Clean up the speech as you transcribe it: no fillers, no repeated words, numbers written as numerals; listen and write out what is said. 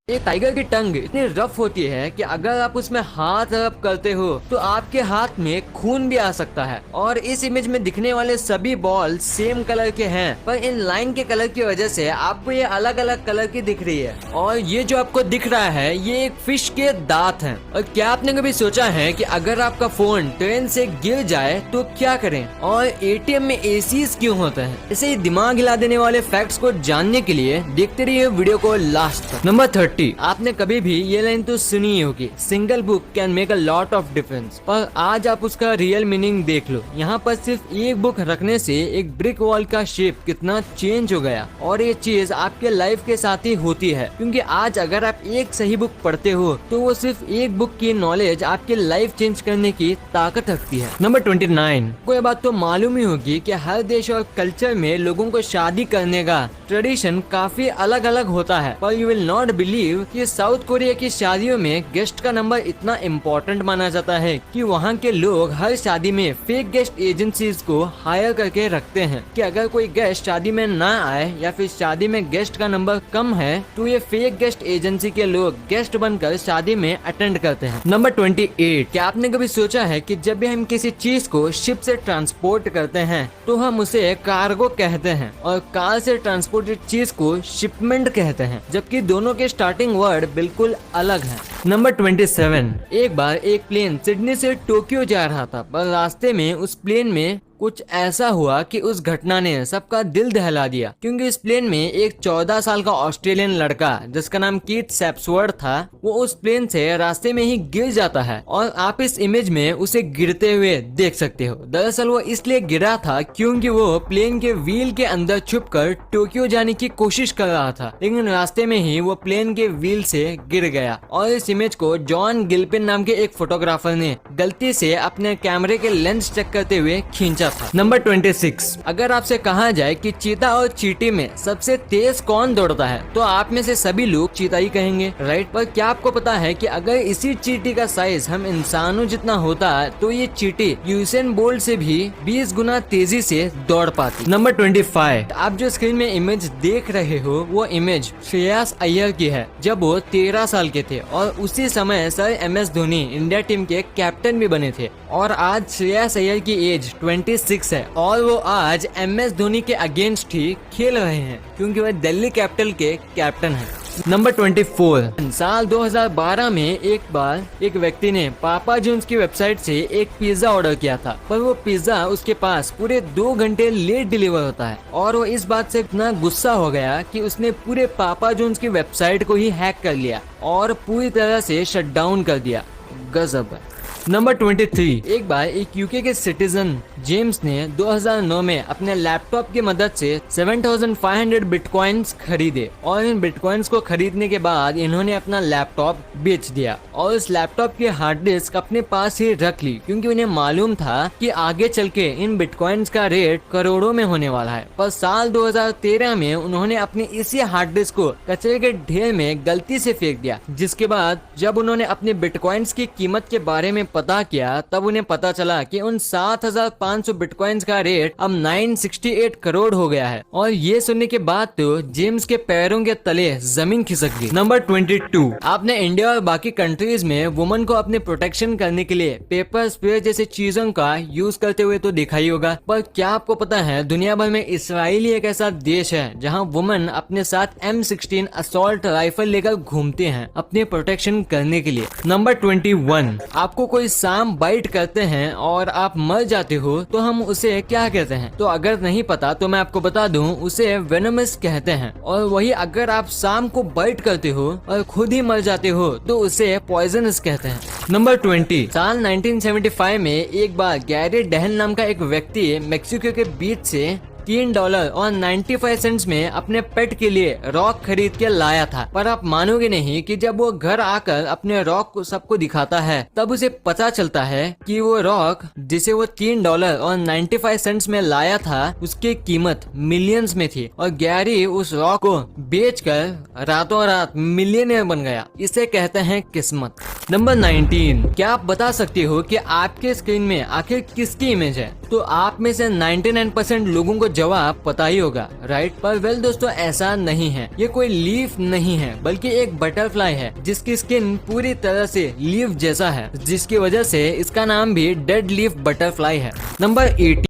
ये टाइगर की टंग इतनी रफ होती है कि अगर आप उसमें हाथ रब करते हो तो आपके हाथ में खून भी आ सकता है। और इस इमेज में दिखने वाले सभी बॉल सेम कलर के हैं, पर इन लाइन के कलर की वजह से आपको ये अलग अलग कलर की दिख रही है। और ये जो आपको दिख रहा है ये एक फिश के दांत हैं। और क्या आपने कभी सोचा है कि अगर आपका फोन ट्रेन से गिर जाए तो क्या करें? और एटीएम में एसीज क्यों होते हैं? ऐसे ही दिमाग हिला देने वाले फैक्ट्स को जानने के लिए देखते रहिए वीडियो को लास्ट तक। नंबर 30, आपने कभी भी ये लाइन तो सुनी ही होगी, single book can make a lot of difference. पर आज आप उसका रियल मीनिंग देख लो। यहाँ पर सिर्फ एक बुक रखने से एक ब्रिक वॉल का शेप कितना चेंज हो गया। और ये चीज आपके लाइफ के साथ ही होती है, क्योंकि आज अगर आप एक सही बुक पढ़ते हो तो वो सिर्फ एक बुक की नॉलेज आपकी लाइफ चेंज करने की ताकत रखती है। नंबर 29, कोई बात तो मालूम ही होगी कि हर देश और कल्चर में लोगों को शादी करने का ट्रेडिशन काफी अलग अलग होता है। पर यू विल नॉट बिलीव कि साउथ कोरिया की शादियों में गेस्ट का नंबर इतना इम्पोर्टेंट माना जाता है कि वहाँ के लोग हर शादी में फेक गेस्ट एजेंसीज को हायर करके रखते हैं कि अगर कोई गेस्ट शादी में ना आए या फिर शादी में गेस्ट का नंबर कम है तो ये फेक गेस्ट एजेंसी के लोग गेस्ट बनकर शादी में अटेंड करते हैं। नंबर 28, क्या आपने कभी सोचा है कि जब भी हम किसी चीज को शिप से ट्रांसपोर्ट करते हैं तो हम उसे कार्गो कहते हैं और कार से ट्रांसपोर्टेड चीज को शिपमेंट कहते हैं, जबकि दोनों के स्टार्टिंग वर्ड बिल्कुल अलग है। नंबर 27, एक बार एक प्लेन सिडनी से टोक्यो जा रहा था, पर रास्ते में उस प्लेन में कुछ ऐसा हुआ कि उस घटना ने सबका दिल दहला दिया, क्योंकि इस प्लेन में एक 14 साल का ऑस्ट्रेलियन लड़का जिसका नाम कीथ सेप्सवर्थ था, वो उस प्लेन से रास्ते में ही गिर जाता है। और आप इस इमेज में उसे गिरते हुए देख सकते हो। दरअसल वो इसलिए गिरा था क्योंकि वो प्लेन के व्हील के अंदर छुपकर टोक्यो जाने की कोशिश कर रहा था, लेकिन रास्ते में ही वो प्लेन के व्हील से गिर गया। और इस इमेज को जॉन गिल्पिन नाम के एक फोटोग्राफर ने गलती से अपने कैमरे के लेंस चेक करते हुए खींचा था। नंबर 26, अगर आपसे कहा जाए कि चीता और चींटी में सबसे तेज कौन दौड़ता है तो आप में से सभी लोग चीता ही कहेंगे, राइट? पर क्या आपको पता है कि अगर इसी चींटी का साइज हम इंसानों जितना होता है तो ये चींटी यूसेन बोल्ट से भी 20 गुना तेजी से दौड़ पाती। नंबर 25, आप जो स्क्रीन में इमेज देख रहे हो वो इमेज श्रेयस अय्यर की है जब वो 13 साल के थे और उसी समय sir MS Dhoni India team के कैप्टन भी बने थे। और आज श्रेयस अय्यर की एज 26 है और वो आज MS धोनी के अगेंस्ट ही खेल रहे हैं, क्योंकि वह दिल्ली कैपिटल के कैप्टन हैं। नंबर 24, साल 2012 में एक बार एक व्यक्ति ने पापा जॉन्स की वेबसाइट से एक पिज्जा ऑर्डर किया था, पर वो पिज्जा उसके पास पूरे 2 घंटे लेट डिलीवर होता है। और वो इस बात से इतना गुस्सा हो गया कि उसने पूरे पापा जॉन्स की वेबसाइट को ही हैक कर लिया और पूरी तरह से शट डाउन कर दिया। गजब है। नंबर 23, एक बार एक यूके के सिटीजन जेम्स ने 2009 में अपने लैपटॉप की मदद से 7500 बिटकॉइंस खरीदे और इन बिटकॉइंस को खरीदने के बाद इन्होंने अपना लैपटॉप बेच दिया और उस लैपटॉप की हार्ड डिस्क अपने पास ही रख ली, क्योंकि उन्हें मालूम था कि आगे चल के इन बिटकॉइंस का रेट करोड़ों में होने वाला है। पर साल 2013 में उन्होंने अपनी इसी हार्ड डिस्क को कचरे के ढेर में गलती से फेंक दिया, जिसके बाद जब उन्होंने अपने बिटकॉइंस की कीमत के बारे में पता किया तब उन्हें पता चला कि उन 7500 बिटकॉइंस का रेट अब 968 करोड़ हो गया है। और ये सुनने के बाद तो जेम्स के पैरों के तले जमीन खिसक गई। नंबर 22, आपने इंडिया और बाकी कंट्रीज में वुमन को अपने प्रोटेक्शन करने के लिए पेपर स्प्रे जैसे चीजों का यूज करते हुए तो देखा ही होगा। पर क्या आपको पता है दुनिया भर में इसराइल एक ऐसा देश है जहाँ वुमन अपने साथ M16 असॉल्ट राइफल लेकर घूमते हैं अपने प्रोटेक्शन करने के लिए। नंबर 21, आपको कोई सांप बाइट करते हैं और आप मर जाते हो तो हम उसे क्या कहते हैं? तो अगर नहीं पता तो मैं आपको बता दूं, उसे वेनमस कहते हैं। और वही अगर आप सांप को बाइट करते हो और खुद ही मर जाते हो तो उसे पॉइजनस कहते हैं। नंबर 20, साल 1975 में एक बार गैरी डेहन नाम का एक व्यक्ति मेक्सिको के बीच से $3 और 95 सेंट्स में अपने पेट के लिए रॉक खरीद के लाया था। पर आप मानोगे नहीं कि जब वो घर आकर अपने रॉक को सबको दिखाता है तब उसे पता चलता है कि वो रॉक जिसे वो $3 और 95 सेंट्स में लाया था उसकी कीमत मिलियंस में थी और गैरी उस रॉक को बेचकर रातों रात मिलियनेयर बन गया। इसे कहते हैं किस्मत। नंबर 19, क्या आप बता सकते हो कि आपके स्क्रीन में आखिर किसकी इमेज है? तो आप में से 99% लोगों को जवाब पता ही होगा, राइट? पर वेल दोस्तों, ऐसा नहीं है। ये कोई लीफ नहीं है, बल्कि एक बटरफ्लाई है जिसकी स्किन पूरी तरह से लीफ जैसा है, जिसकी वजह से इसका नाम भी डेड लीफ बटरफ्लाई है। नंबर 18,